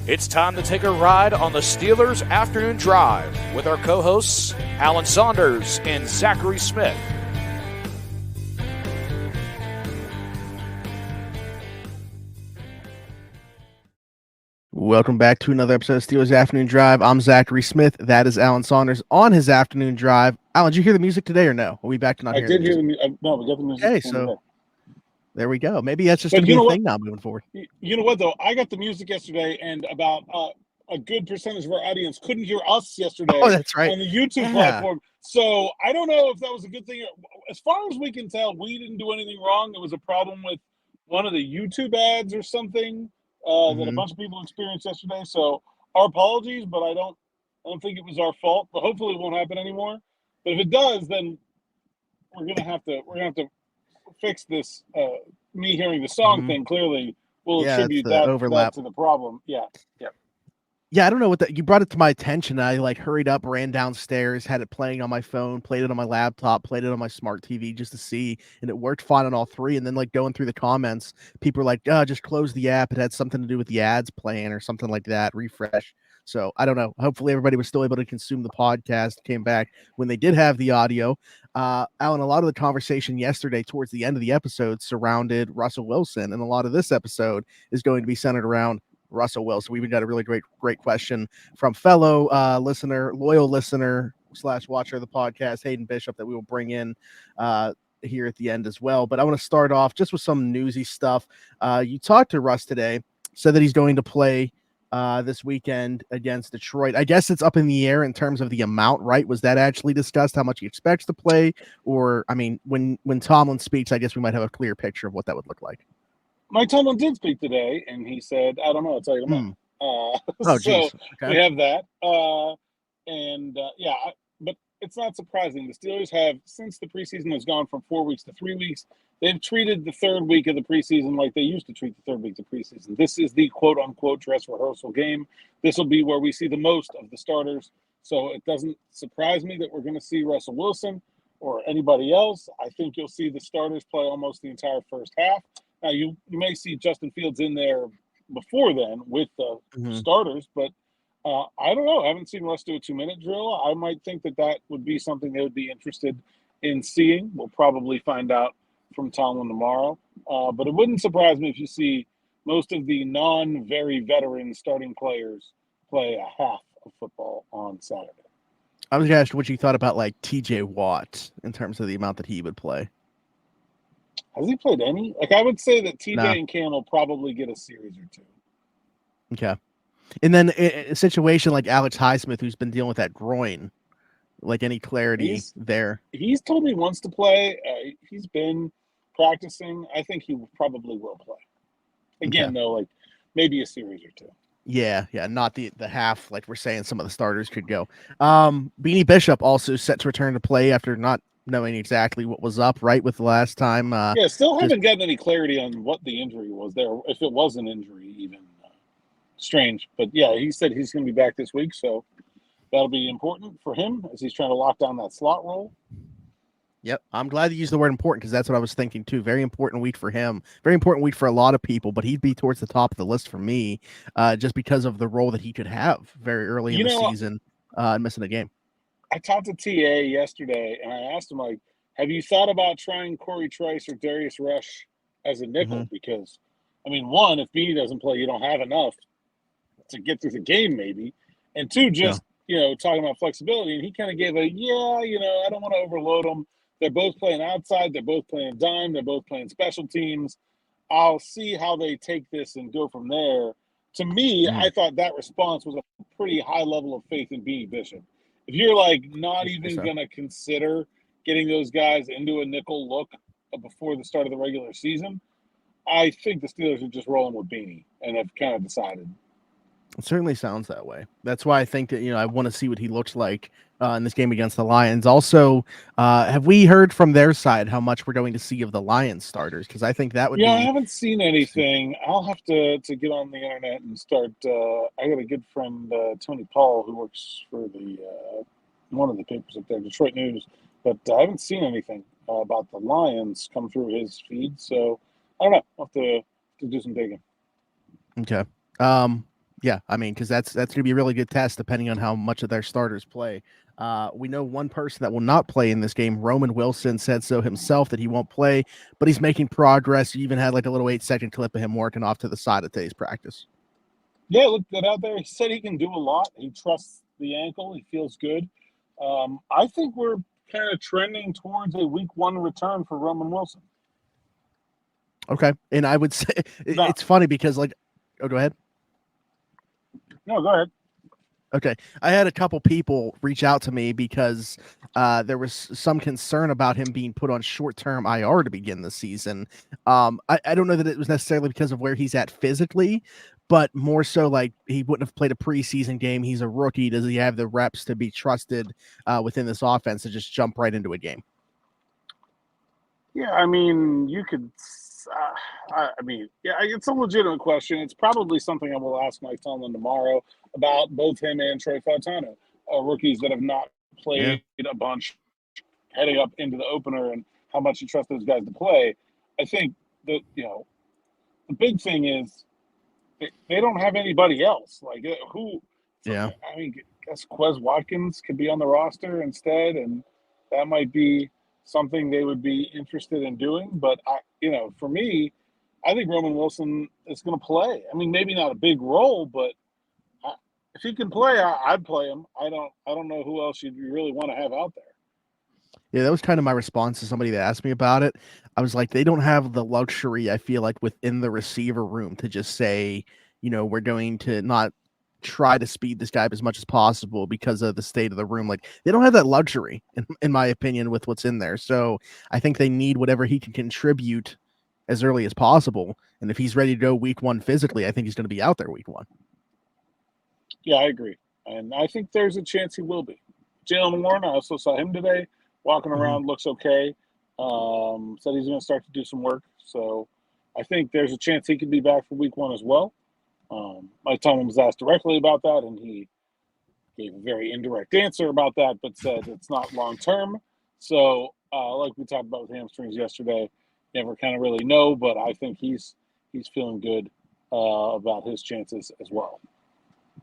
It's time to take a ride on the Steelers Afternoon Drive with our co-hosts, Alan Saunders and Zachary Smith. Welcome back to another episode of Steelers Afternoon Drive. I'm Zachary Smith. That is Alan Saunders on his afternoon drive. Alan, did you hear the music today or no? Are we back to not hearing the music? I did hear the music. No, we got the music. Okay, so there we go. Maybe that's just going to be a thing now moving forward. You know what, though? I got the music yesterday, and about a good percentage of our audience couldn't hear us yesterday. Oh, that's right. On the YouTube platform. So I don't know if that was a good thing. As far as we can tell, we didn't do anything wrong. There was a problem with one of the YouTube ads or something. That a bunch of people experienced yesterday. So our apologies, but I don't think it was our fault. But hopefully it won't happen anymore. But if it does, then we're gonna have to fix this. Me hearing the song thing clearly will attribute that to the problem. Yeah. Yeah, I don't know what that. You brought it to my attention. I hurried up, ran downstairs, had it playing on my phone, played it on my laptop, played it on my smart TV just to see, and it worked fine on all three. And then going through the comments, people were like, just close the app. It had something to do with the ads playing or something like that. Refresh. So I don't know. Hopefully everybody was still able to consume the podcast. Came back when they did have the audio. Alan, a lot of the conversation yesterday towards the end of the episode surrounded Russell Wilson, and a lot of this episode is going to be centered around Russell Wilson. We even got a really great question from fellow loyal listener / watcher of the podcast, Beanie Bishop, that we will bring in here at the end as well. But I want to start off just with some newsy stuff. You talked to Russ today, said that he's going to play this weekend against Detroit. I guess it's up in the air in terms of the amount, right? Was that actually discussed, how much he expects to play? Or, I mean, when Tomlin speaks, I guess we might have a clear picture of what that would look like. Mike Tomlin did speak today, and he said, I don't know, I'll tell you tomorrow. So we have that. But it's not surprising. The Steelers have, since the preseason has gone from 4 weeks to 3 weeks, they've treated the third week of the preseason like they used to treat the third week of the preseason. This is the quote-unquote dress rehearsal game. This will be where we see the most of the starters. So it doesn't surprise me that we're going to see Russell Wilson or anybody else. I think you'll see the starters play almost the entire first half. Now, you may see Justin Fields in there before then with the starters, but I don't know. I haven't seen Russ do a 2-minute drill. I might think that would be something they would be interested in seeing. We'll probably find out from Tomlin tomorrow. But it wouldn't surprise me if you see most of the non-very veteran starting players play a half of football on Saturday. I was going to ask what you thought about TJ Watt in terms of the amount that he would play. Has he played any? I would say that TJ and Cam will probably get a series or two. Okay. And then a situation like Alex Highsmith, who's been dealing with that groin, any clarity there? He's told me he wants to play. He's been practicing. I think he probably will play. Again, though, maybe a series or two. Yeah, not the half like we're saying some of the starters could go. Beanie Bishop also set to return to play after not knowing exactly what was up, right, with the last time. Still haven't gotten any clarity on what the injury was there, if it was an injury even. Strange. But, he said he's going to be back this week, so that'll be important for him as he's trying to lock down that slot role. Yep, I'm glad you used the word important because that's what I was thinking too. Very important week for him. Very important week for a lot of people, but he'd be towards the top of the list for me just because of the role that he could have very early in the season missing a game. I talked to TA yesterday, and I asked him, have you thought about trying Corey Trice or Darius Rush as a nickel? Because, one, if Beanie doesn't play, you don't have enough to get through the game maybe. And two, talking about flexibility. And he kind of gave I don't want to overload them. They're both playing outside. They're both playing dime. They're both playing special teams. I'll see how they take this and go from there. To me, I thought that response was a pretty high level of faith in Beanie Bishop. If you're not even going to consider getting those guys into a nickel look before the start of the regular season, I think the Steelers are just rolling with Beanie and have kind of decided. It certainly sounds that way. That's why I think that, I want to see what he looks like in this game against the Lions. Also, have we heard from their side how much we're going to see of the Lions starters? Because I think that would be... I haven't seen anything. I'll have to get on the internet and start. I got a good friend, Tony Paul, who works for the one of the papers up there, Detroit News, but I haven't seen anything about the Lions come through his feed. So I don't know. I'll have to do some digging. Okay. Yeah, I mean, because that's going to be a really good test depending on how much of their starters play. We know one person that will not play in this game. Roman Wilson said so himself that he won't play, but he's making progress. You even had like a little 8-second clip of him working off to the side of today's practice. Yeah, looked good out there. He said he can do a lot. He trusts the ankle. He feels good. I think we're kind of trending towards a week 1 return for Roman Wilson. Okay, and I would say No. it's funny because go ahead. No, go ahead. Okay. I had a couple people reach out to me because there was some concern about him being put on short-term IR to begin the season. I don't know that it was necessarily because of where he's at physically, but more so like he wouldn't have played a preseason game. He's a rookie. Does he have the reps to be trusted within this offense to just jump right into a game? Yeah, I mean, you could. It's a legitimate question. It's probably something I will ask Mike Tomlin tomorrow about both him and Troy Fautano, rookies that have not played a bunch heading up into the opener, and how much you trust those guys to play. I think that the big thing is they don't have anybody else. Like who? Yeah. I mean, I guess Quez Watkins could be on the roster instead, and that might be something they would be interested in doing. But for me, I think Roman Wilson is going to play. I mean, maybe not a big role, but if he can play, I'd play him. I don't know who else you really want to have out there. Yeah, that was kind of my response to somebody that asked me about it. I was like, they don't have the luxury, I feel like, within the receiver room to just say, we're going to not try to speed this guy up as much as possible because of the state of the room. Like, they don't have that luxury, in my opinion, with what's in there. So I think they need whatever he can contribute as early as possible. And if he's ready to go week 1 physically, I think he's going to be out there week 1. Yeah, I agree. And I think there's a chance he will be. Jalen Warren, I also saw him today. Walking around, looks okay. Said he's going to start to do some work. So I think there's a chance he could be back for week 1 as well. Mike Tomlin was asked directly about that, and he gave a very indirect answer about that, but said it's not long term. So like we talked about with hamstrings yesterday, never kind of really know, but I think he's feeling good about his chances as well.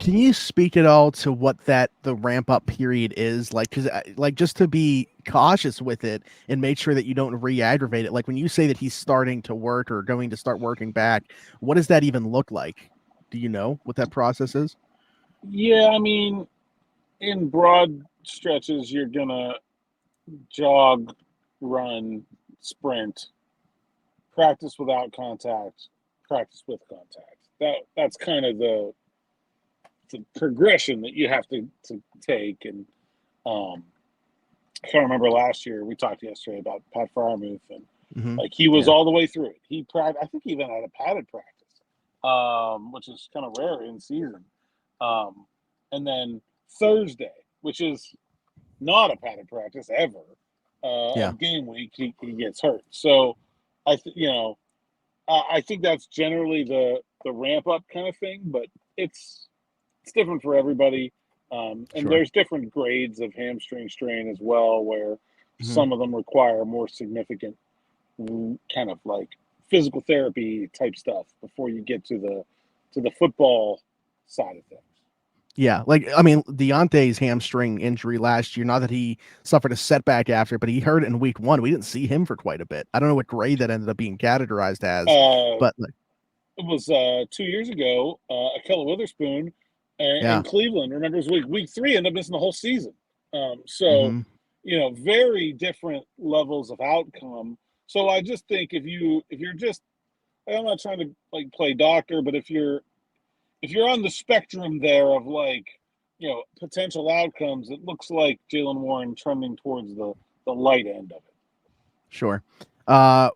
Can you speak at all to what the ramp up period is like? Because just to be cautious with it and make sure that you don't re-aggravate it. Like when you say that he's starting to work or going to start working back, what does that even look like? Do you know what that process is? Yeah, I mean, in broad stretches, you're gonna jog, run, sprint, practice without contact, practice with contact. That's kind of the progression that you have to take. And I can't remember last year, we talked yesterday about Pat Freiermuth, and like he was all the way through it. I think he even had a padded practice, which is kind of rare in season. And then Thursday, which is not a padded practice ever, of game week, he gets hurt. So I think that's generally the ramp up kind of thing, but it's different for everybody. And there's different grades of hamstring strain as well, where some of them require more significant kind of like physical therapy type stuff before you get to the football side of things. Yeah, like I mean, Deontay's hamstring injury last year, not that he suffered a setback after, but he hurt it in week 1. We didn't see him for quite a bit. I don't know what grade that ended up being categorized as, but it was 2 years ago, Akella Witherspoon in Cleveland. Remember, it was week 3, ended up missing the whole season. Very different levels of outcome. So I just think if you're just, I'm not trying to like play doctor, but if you're on the spectrum there of like, potential outcomes, it looks like Jalen Warren trending towards the light end of it. Sure.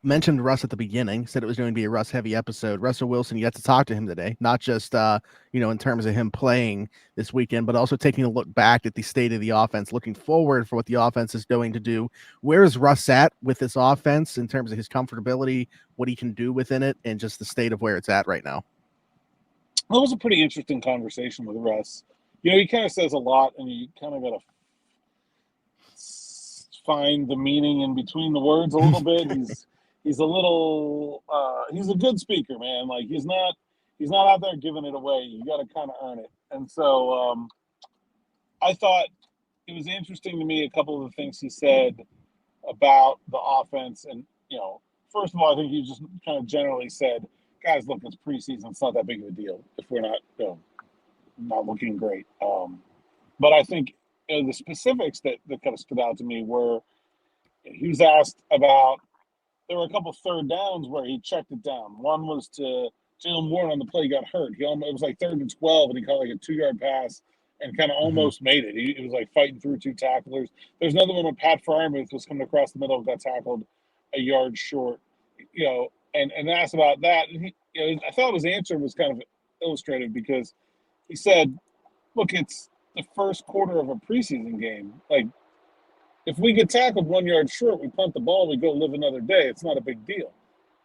Mentioned Russ at the beginning, said it was going to be a Russ heavy episode. Russell Wilson, you got to talk to him today, not just, in terms of him playing this weekend, but also taking a look back at the state of the offense, looking forward for what the offense is going to do. Where is Russ at with this offense in terms of his comfortability, what he can do within it, and just the state of where it's at right now? That was a pretty interesting conversation with Russ. He kind of says a lot, and you kind of got to find the meaning in between the words a little bit. He's a little he's a good speaker, man. Like he's not He's not out there giving it away. You got to kind of earn it. And so I thought it was interesting to me, a couple of the things he said about the offense. And, first of all, I think he just kind of generally said, guys, look, it's preseason. It's not that big of a deal if we're not, not looking great. But I think the specifics that kind of stood out to me were he was asked about, there were a couple third downs where he checked it down. One was to Jalen Warren on the play, he got hurt. It was like 3rd and 12, and he caught like a 2-yard pass and kind of almost made it. He was like fighting through 2 tacklers. There's another one when Pat Fryermuth was coming across the middle and got tackled a yard short, and asked about that. And I thought his answer was kind of illustrative because he said, look, it's the first quarter of a preseason game. Like, if we get tackled 1 yard short, we punt the ball, we go live another day. It's not a big deal.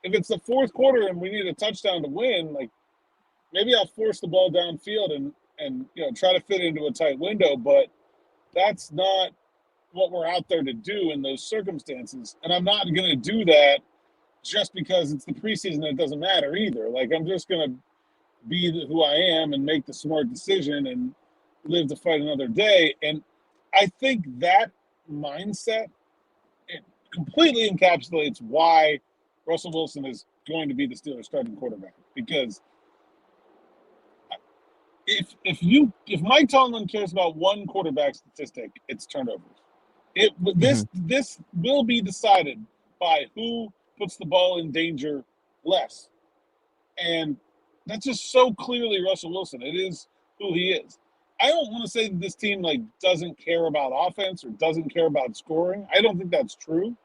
If it's the 4th quarter and we need a touchdown to win, like, maybe I'll force the ball downfield and try to fit into a tight window, but that's not what we're out there to do in those circumstances. And I'm not going to do that just because it's the preseason. It doesn't matter either. Like, I'm just going to be who I am and make the smart decision and live to fight another day. And I think that mindset, it completely encapsulates why Russell Wilson is going to be the Steelers starting quarterback. Because if Mike Tomlin cares about one quarterback statistic, it's turnovers. This will be decided by who puts the ball in danger less. And that's just so clearly Russell Wilson. It is who he is. I don't want to say that this team doesn't care about offense or doesn't care about scoring. I don't think that's true.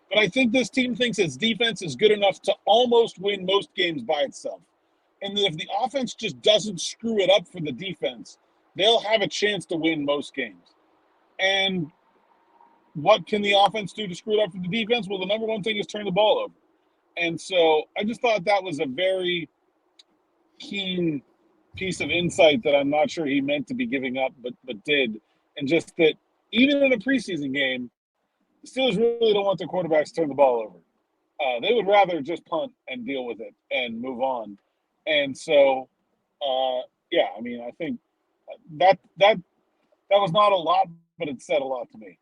But I think this team thinks its defense is good enough to almost win most games by itself. And that if the offense just doesn't screw it up for the defense, they'll have a chance to win most games. And what can the offense do to screw it up for the defense? Well, the number one thing is turn the ball over. And so I just thought that was a very keen piece of insight that I'm not sure he meant to be giving up, but did. And just that even in a preseason game, the Steelers really don't want their quarterbacks to turn the ball over. They would rather just punt and deal with it and move on. And so, I think that was not a lot, but it said a lot to me.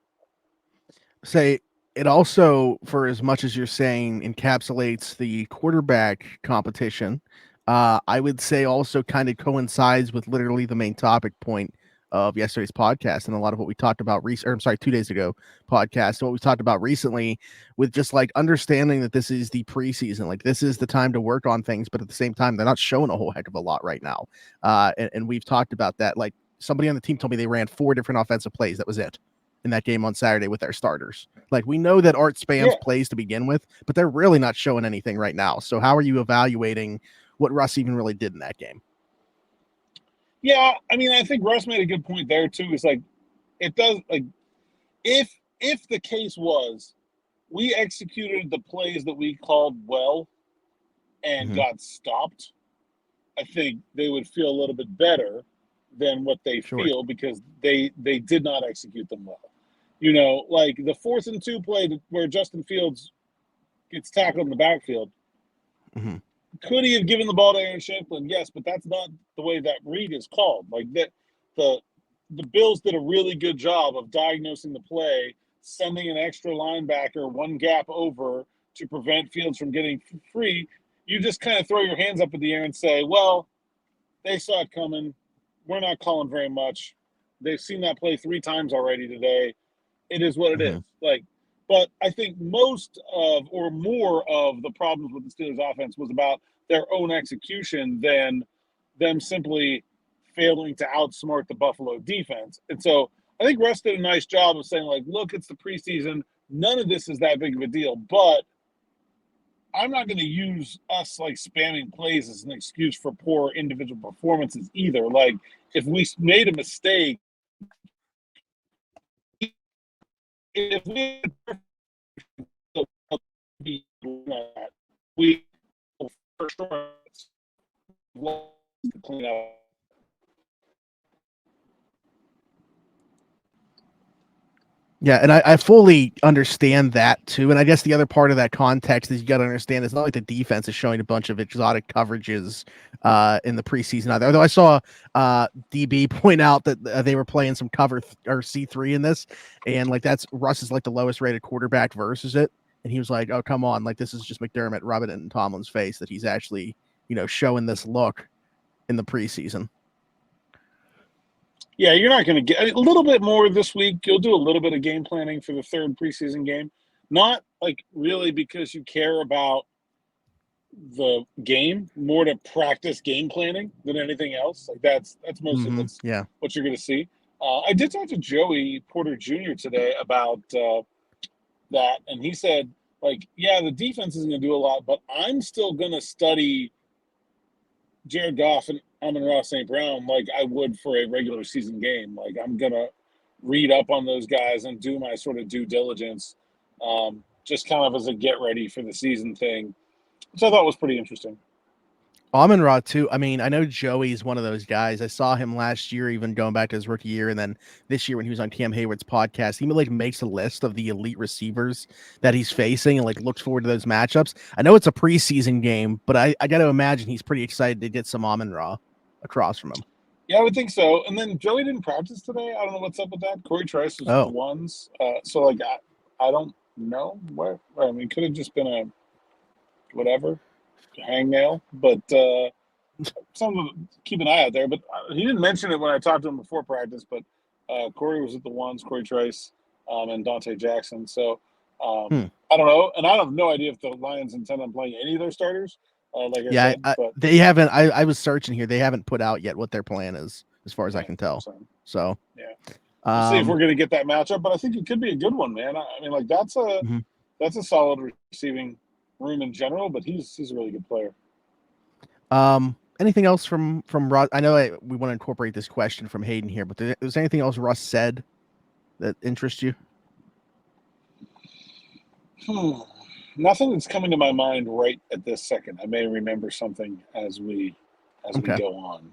Say it also, for as much as you're saying, encapsulates the quarterback competition. I would say also kind of coincides with literally the main topic point of yesterday's podcast and a lot of what we talked about 2 days ago podcast, and what we talked about recently with just understanding that this is the preseason, this is the time to work on things, but at the same time, they're not showing a whole heck of a lot right now. And we've talked about that. Somebody on the team told me they ran 4 different offensive plays. That was it in that game on Saturday with their starters. We know that Art spams plays to begin with, but they're really not showing anything right now. So how are you evaluating what Russ even really did in that game? Yeah, I think Russ made a good point there too. It's it does if the case was we executed the plays that we called well and got stopped, I think they would feel a little bit better than what they feel because they did not execute them well. The 4th and 2 play where Justin Fields gets tackled in the backfield. Could he have given the ball to Aaron Shanklin? Yes, but that's not the way that read is called. The Bills did a really good job of diagnosing the play, sending an extra linebacker 1 gap over to prevent Fields from getting free. You just kind of throw your hands up in the air and say, well, they saw it coming. We're not calling very much. They've seen that play 3 times already today. It is what it is. But I think most of or more of the problems with the Steelers offense was about their own execution than them simply failing to outsmart the Buffalo defense. And so I think Russ did a nice job of saying, look, it's the preseason. None of this is that big of a deal. But I'm not going to use us spamming plays as an excuse for poor individual performances either. If we made a mistake, if we for sure clean up. Yeah, and I fully understand that too. And I guess the other part of that context is you got to understand it's not like the defense is showing a bunch of exotic coverages in the preseason either. Although I saw DB point out that they were playing some cover or C3 in this, and like that's Russ is like the lowest rated quarterback versus it, and he was like, "Oh come on, like this is just McDermott rubbing it in Tomlin's face that he's actually showing this look in the preseason." Yeah, you're not going to get a little bit more this week. You'll do a little bit of game planning for the third preseason game. Not like really because you care about the game, more to practice game planning than anything else. Like that's mostly what you're going to see. I did talk to Joey Porter Jr. today about that, and he said, like, yeah, the defense isn't going to do a lot, but I'm still going to study Jared Goff and Amon-Ra St. Brown like I would for a regular season game. Like I'm going to read up on those guys and do my sort of due diligence, just kind of as a get ready for the season thing, which I thought was pretty interesting. Amon-Ra too. I mean, I know Joey's one of those guys. I saw him last year, even going back to his rookie year, and then this year when he was on Cam Hayward's podcast, he like makes a list of the elite receivers that he's facing and like looks forward to those matchups. I know it's a preseason game, but I got to imagine he's pretty excited to get some Amon-Ra across from him. Yeah, I would think so. And then Joey didn't practice today. I don't know what's up with that. Corey Trice was the ones. So like I don't know where. I mean, it could have just been a whatever. Hangnail, but keep an eye out there. But he didn't mention it when I talked to him before practice. But Corey was at the ones, Corey Trice, and Dante Jackson. So I don't know, and I have no idea if the Lions intend on playing any of their starters. They haven't. I was searching here; they haven't put out yet what their plan is, as far as I can tell. So yeah, we'll see if we're going to get that matchup. But I think it could be a good one, man. I mean, like that's a solid receiving room in general, but he's a really good player. Anything else from Russ? I know we want to incorporate this question from Hayden here, but was anything else Russ said that interests you? Nothing that's coming to my mind right at this second. I may remember something as we go on.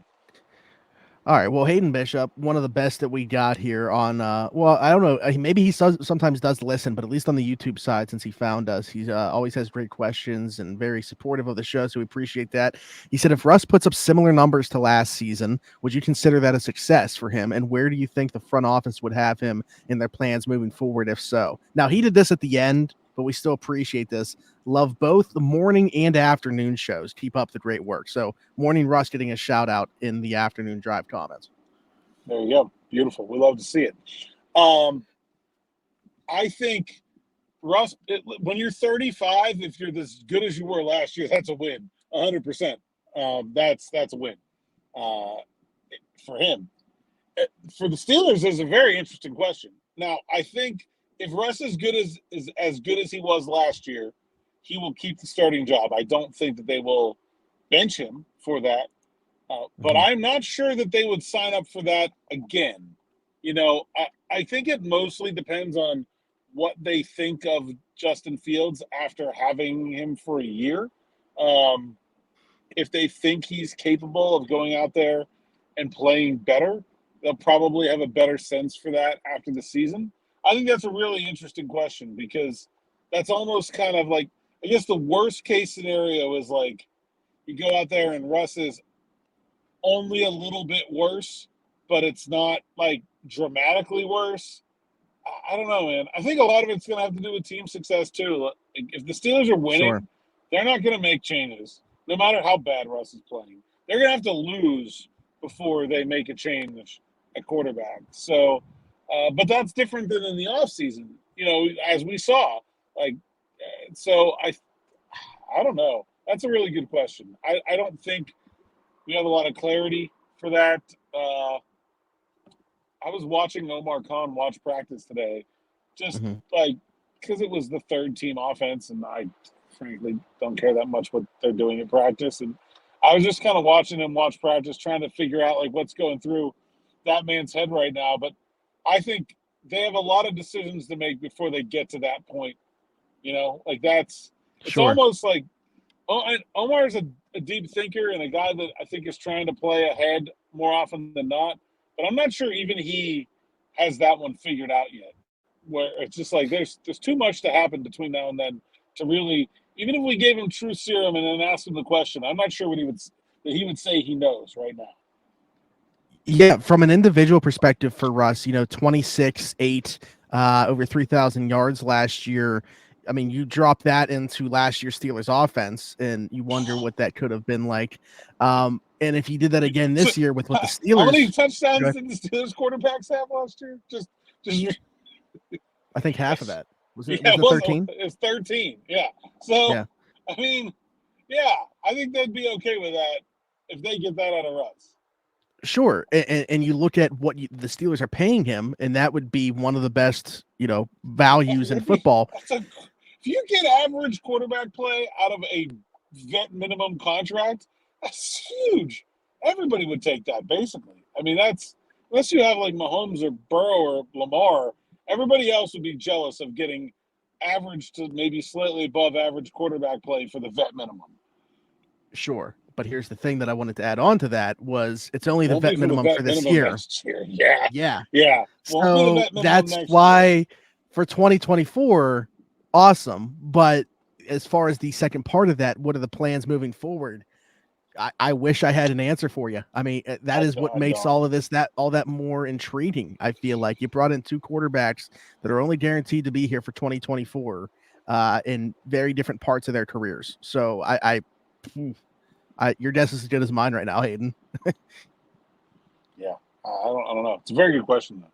All right. Well, Hayden Bishop, one of the best that we got here on, well, I don't know. Maybe he sometimes does listen, but at least on the YouTube side, since he found us, he's always has great questions and very supportive of the show. So we appreciate that. He said, if Russ puts up similar numbers to last season, would you consider that a success for him? And where do you think the front office would have him in their plans moving forward, if so? Now, he did this at the end, but we still appreciate this. Love both the morning and afternoon shows. Keep up the great work. So Morning Russ getting a shout out in the afternoon drive comments. There you go. Beautiful. We love to see it. I think Russ, when you're 35, if you're as good as you were last year, that's a win. 100%. That's a win for him. For the Steelers, there's a very interesting question. Now, I think if Russ is as good as he was last year, he will keep the starting job. I don't think that they will bench him for that. But I'm not sure that they would sign up for that again. You know, I think it mostly depends on what they think of Justin Fields after having him for a year. If they think he's capable of going out there and playing better, they'll probably have a better sense for that after the season. I think that's a really interesting question because that's almost kind of like, I guess the worst case scenario is like you go out there and Russ is only a little bit worse, but it's not like dramatically worse. I don't know, man. I think a lot of it's going to have to do with team success too. If the Steelers are winning, they're not going to make changes, no matter how bad Russ is playing. They're going to have to lose before they make a change at quarterback. So, but that's different than in the offseason, you know, as we saw. Like, so I don't know. That's a really good question. I don't think we have a lot of clarity for that. I was watching Omar Khan watch practice today, just like because it was the third team offense, and I frankly don't care that much what they're doing in practice. And I was just kind of watching him watch practice, trying to figure out like what's going through that man's head right now. But I think they have a lot of decisions to make before they get to that point. You know, like it's almost like Omar is a deep thinker and a guy that I think is trying to play ahead more often than not. But I'm not sure even he has that one figured out yet. where it's just like there's too much to happen between now and then to really, even if we gave him true serum and then asked him the question, I'm not sure what he would say he knows right now. Yeah, from an individual perspective for Russ, 26-8, over 3,000 yards last year. I mean, you drop that into last year's Steelers offense, and you wonder what that could have been like. And if you did that again this year with what the Steelers, how many touchdowns did the Steelers quarterbacks have last year? Just I think half of that was it. Yeah, was it 13? It's 13. Yeah. So yeah. I mean, yeah, I think they'd be okay with that if they get that out of Russ. Sure, and you look at what the Steelers are paying him, and that would be one of the best, values in football. If you get average quarterback play out of a vet minimum contract, that's huge. Everybody would take that, basically. I mean, that's unless you have like Mahomes or Burrow or Lamar, everybody else would be jealous of getting average to maybe slightly above average quarterback play for the vet minimum. Sure. But here's the thing that I wanted to add on to that was it's only the vet minimum for this year. Yeah. So that's why for 2024, awesome. But as far as the second part of that, what are the plans moving forward? I wish I had an answer for you. I mean, that is what makes all of this all that more intriguing. I feel like you brought in two quarterbacks that are only guaranteed to be here for 2024 in very different parts of their careers. So your guess is as good as mine right now, Hayden. Yeah, I don't know. It's a very good question, though.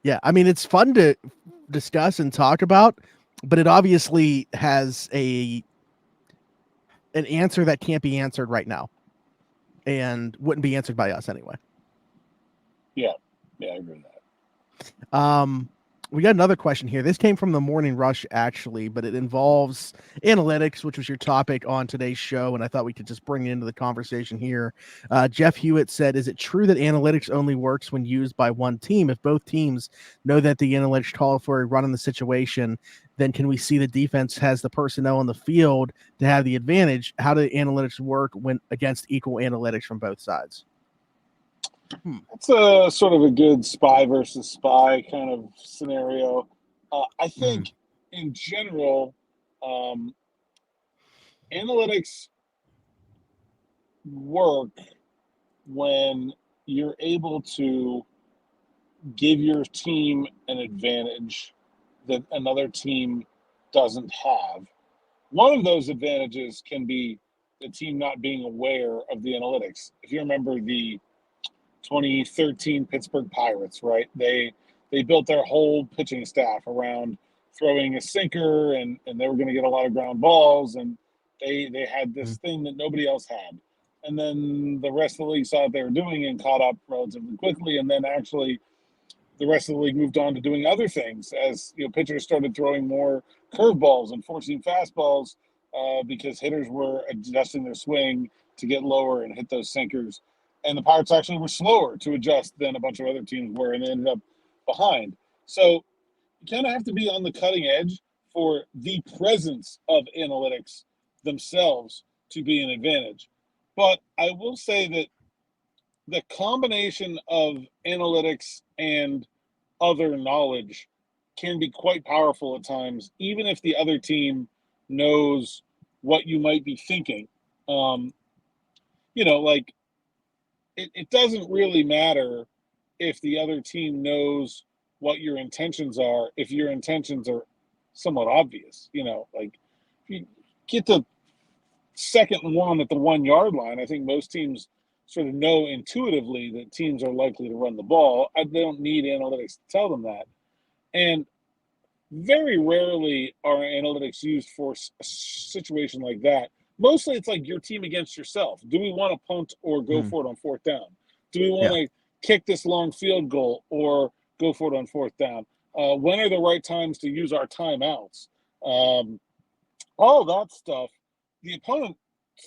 Yeah, I mean, it's fun to discuss and talk about, but it obviously has an answer that can't be answered right now, and wouldn't be answered by us anyway. Yeah, I agree with that. We got another question here. This came from the Morning Rush, actually, but it involves analytics, which was your topic on today's show, and I thought we could just bring it into the conversation here. Jeff Hewitt said, is it true that analytics only works when used by one team? If both teams know that the analytics call for a run in the situation, then can we see the defense has the personnel on the field to have the advantage? How do analytics work when against equal analytics from both sides? It's a sort of a good spy versus spy kind of scenario. I think in general, analytics work when you're able to give your team an advantage that another team doesn't have. One of those advantages can be the team not being aware of the analytics. If you remember the 2013 Pittsburgh Pirates, right? They built their whole pitching staff around throwing a sinker, and they were going to get a lot of ground balls, and they had this thing that nobody else had. And then the rest of the league saw what they were doing and caught up relatively quickly, and then actually the rest of the league moved on to doing other things as pitchers started throwing more curveballs and forcing fastballs because hitters were adjusting their swing to get lower and hit those sinkers. And the Pirates actually were slower to adjust than a bunch of other teams were, and they ended up behind. So you kind of have to be on the cutting edge for the presence of analytics themselves to be an advantage. But I will say that the combination of analytics and other knowledge can be quite powerful at times, even if the other team knows what you might be thinking. It doesn't really matter if the other team knows what your intentions are, if your intentions are somewhat obvious. If you get the second one at the 1 yard line, I think most teams sort of know intuitively that teams are likely to run the ball. They don't need analytics to tell them that. And very rarely are analytics used for a situation like that. Mostly it's like your team against yourself. Do we want to punt or go for it on fourth down? Do we want to kick this long field goal or go for it on fourth down? When are the right times to use our timeouts? All that stuff, the opponent's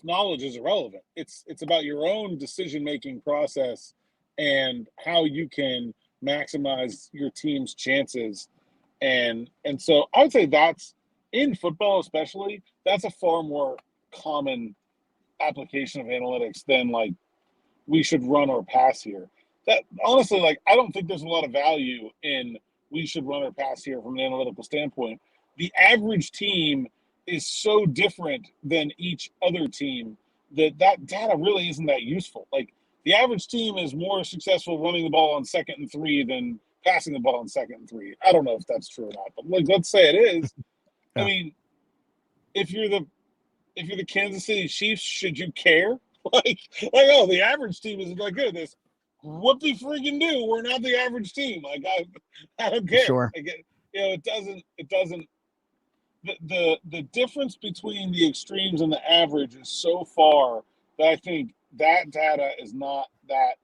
knowledge is irrelevant. It's about your own decision-making process and how you can maximize your team's chances. And so I would say that's, in football especially, that's a far more common application of analytics than like we should run or pass here. That honestly, like, I don't think there's a lot of value in we should run or pass here from an analytical standpoint. The average team is so different than each other team that data really isn't that useful. Like, the average team is more successful running the ball on 2nd and 3 than passing the ball on 2nd and 3. I don't know if that's true or not, but like, let's say it is. Yeah. I mean, if you're the Kansas City Chiefs, should you care? Like, oh, the average team isn't that good at this. Whoopie freaking do. We're not the average team. Like, I don't care. Sure. It doesn't. The difference between the extremes and the average is so far that I think that data is not that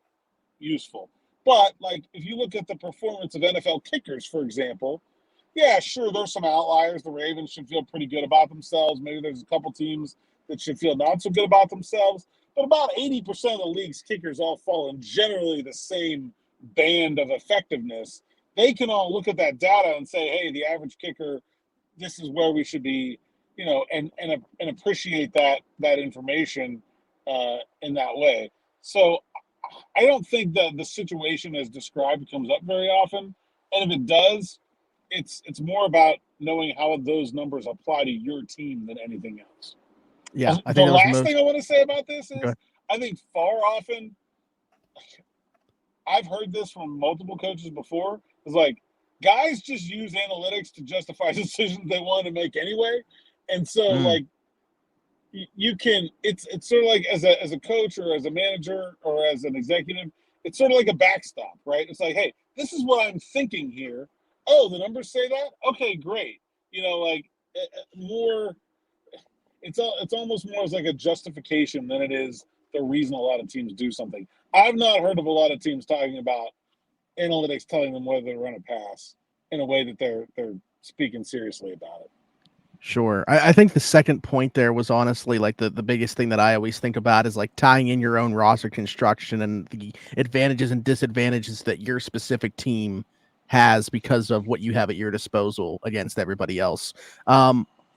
useful. But, like, if you look at the performance of NFL kickers, for example, yeah, sure, there's some outliers. The Ravens should feel pretty good about themselves. Maybe there's a couple teams that should feel not so good about themselves. But about 80% of the league's kickers all fall in generally the same band of effectiveness. They can all look at that data and say, hey, the average kicker, this is where we should be, and appreciate that information in that way. So I don't think that the situation as described comes up very often. And if it does, it's more about knowing how those numbers apply to your team than anything else. Yeah, I The think last thing I want to say about this is, Okay. I think far often, I've heard this from multiple coaches before, it's like, guys just use analytics to justify decisions they want to make anyway. And so, like, you can, it's sort of like as a coach or as a manager or as an executive, it's sort of like a backstop, right? It's like, hey, this is what I'm thinking here. Oh, the numbers say that? Okay, great. More, it's almost more as like a justification than it is the reason a lot of teams do something. I've not heard of a lot of teams talking about analytics telling them whether to run a pass in a way that they're speaking seriously about it. Sure. I think the second point there was honestly like the biggest thing that I always think about is like tying in your own roster construction and the advantages and disadvantages that your specific team has because of what you have at your disposal against everybody else.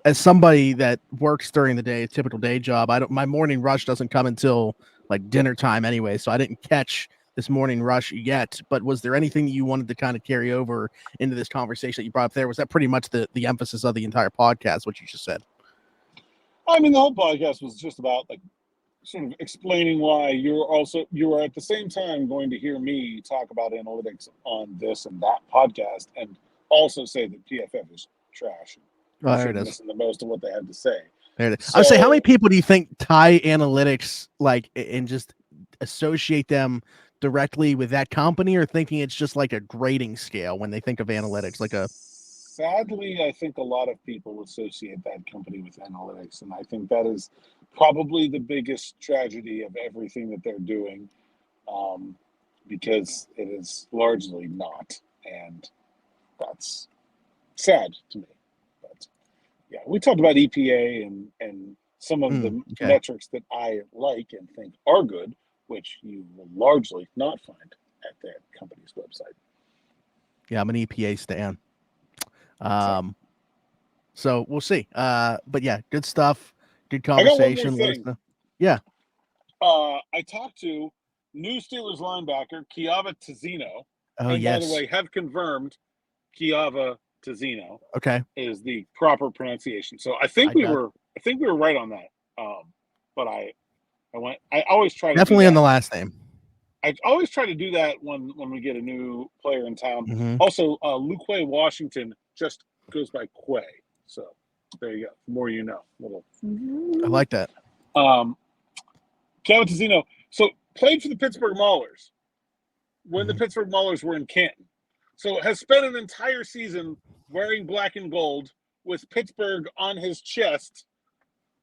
As somebody that works during the day, a typical day job, my morning rush doesn't come until like dinner time anyway, so I didn't catch this morning rush yet. But was there anything that you wanted to kind of carry over into this conversation that you brought up there? Was that pretty much the emphasis of the entire podcast, what you just said? I mean, the whole podcast was just about like sort of explaining why you are at the same time going to hear me talk about analytics on this and that podcast, and also say that PFF is trash. Oh, there it is. Listen to most of what they have to say. There it is. I would say, how many people do you think tie analytics like and just associate them directly with that company, or thinking it's just like a grading scale when they think of analytics? Sadly, I think a lot of people associate that company with analytics, and I think that is probably the biggest tragedy of everything that they're doing, because it is largely not, and that's sad to me. But yeah, we talked about EPA and some of the metrics that I like and think are good, which you will largely not find at that company's website. Yeah, I'm an EPA stan. So we'll see. But yeah, good stuff. Good conversation. I got one more thing. Yeah. I talked to new Steelers linebacker Kiava Tizino. Oh, and yes. by the way, have confirmed Kiava Tizino. Okay. Is the proper pronunciation. So I think we were right on that. But I always try to definitely on the last name. I always try to do that when we get a new player in town. Mm-hmm. Also, Luque Washington just goes by Quay. So there you go. The more you know. I like that. Kiava Tizino. So played for the Pittsburgh Maulers when the Pittsburgh Maulers were in Canton. So has spent an entire season wearing black and gold with Pittsburgh on his chest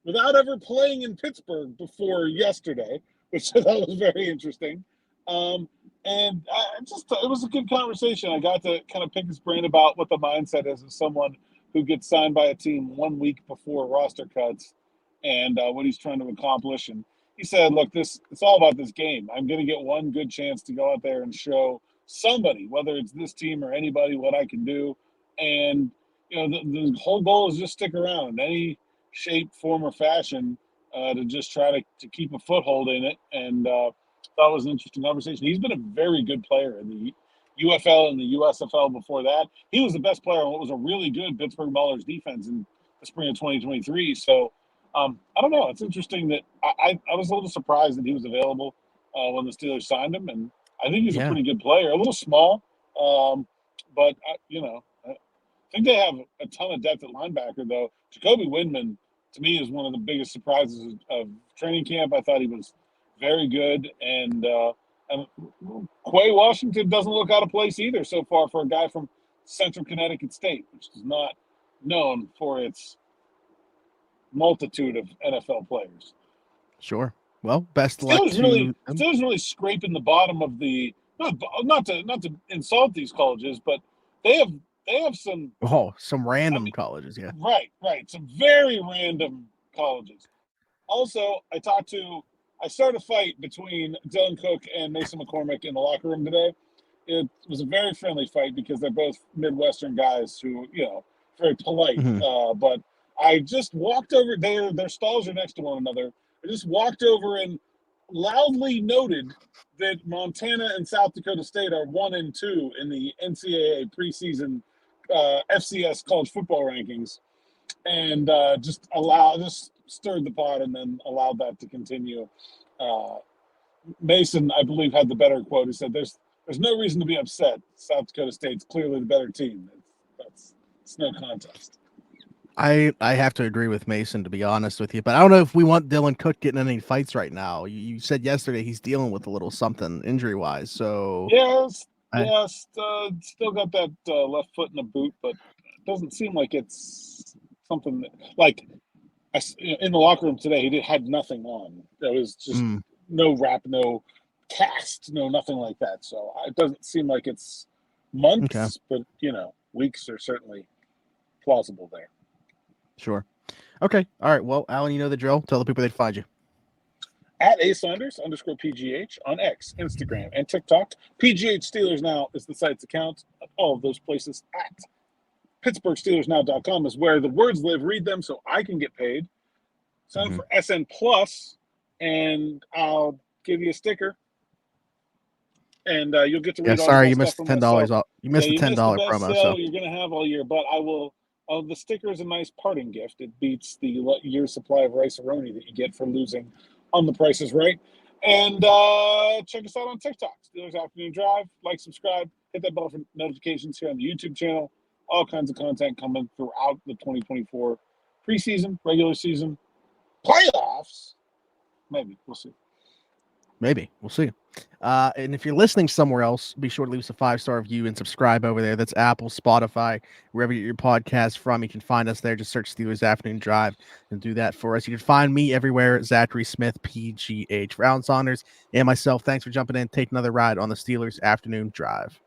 without ever playing in Pittsburgh before yesterday, which I thought was very interesting. And it was a good conversation. I got to kind of pick his brain about what the mindset is of someone who gets signed by a team 1 week before roster cuts and what he's trying to accomplish. And he said, look, it's all about this game. I'm going to get one good chance to go out there and show somebody, whether it's this team or anybody, what I can do. And, the whole goal is just stick around in any shape, form, or fashion to just try to keep a foothold in it. And that was an interesting conversation. He's been a very good player in the UFL and the USFL before that. He was the best player on what was a really good Pittsburgh Ballers defense in the spring of 2023. So I don't know. It's interesting that I was a little surprised that he was available when the Steelers signed him, and I think he's a pretty good player. A little small, but I think they have a ton of depth at linebacker, though. Jacoby Windman, to me, is one of the biggest surprises of training camp. I thought he was very good, and Quay Washington doesn't look out of place either so far for a guy from Central Connecticut State, which is not known for its multitude of NFL players. Sure. Well, best luck to Steelers really scraping the bottom of the not to insult these colleges, but they have some random colleges, yeah. Right. Some very random colleges. Also, I started a fight between Dylan Cook and Mason McCormick in the locker room today. It was a very friendly fight because they're both Midwestern guys who, very polite. But I just walked over, their stalls are next to one another. I just walked over and loudly noted that Montana and South Dakota State are 1 and 2 in the NCAA preseason FCS college football rankings, and just stirred the pot and then allowed that to continue. Mason, I believe, had the better quote. He said, "There's no reason to be upset. South Dakota State's clearly the better team. It's no contest." I have to agree with Mason, to be honest with you, but I don't know if we want Dylan Cook getting in any fights right now. You said yesterday he's dealing with a little something injury-wise, so still got that left foot in the boot, but it doesn't seem like it's something in the locker room today. He had nothing on. There was just no wrap, no cast, no nothing like that. So it doesn't seem like it's months, but weeks are certainly plausible there. Sure. Okay. All right. Well, Alan, you know the drill. Tell the people they'd find you. At @Saunders_PGH on X, Instagram, and TikTok. PGH Steelers Now is the site's account. All of those places at PittsburghSteelersNow.com is where the words live. Read them so I can get paid. Sign up for SN Plus, and I'll give you a sticker. And you'll get to read all sorry, the you missed $10 off. You missed the $10 promo. So you're going to have all year, but I will. The sticker is a nice parting gift. It beats the year's supply of rice-a-roni that you get for losing on The Price is Right. And check us out on TikTok, Steelers Afternoon Drive. Like, subscribe, hit that bell for notifications here on the YouTube channel. All kinds of content coming throughout the 2024 preseason, regular season, playoffs. Maybe. We'll see. Maybe. We'll see. And if you're listening somewhere else, be sure to leave us a 5-star review and subscribe over there. That's Apple, Spotify, wherever you get your podcast from. You can find us there. Just search Steelers Afternoon Drive and do that for us. You can find me everywhere, Zachary Smith, PGH. For Alan Saunders and myself, thanks for jumping in. Take another ride on the Steelers Afternoon Drive.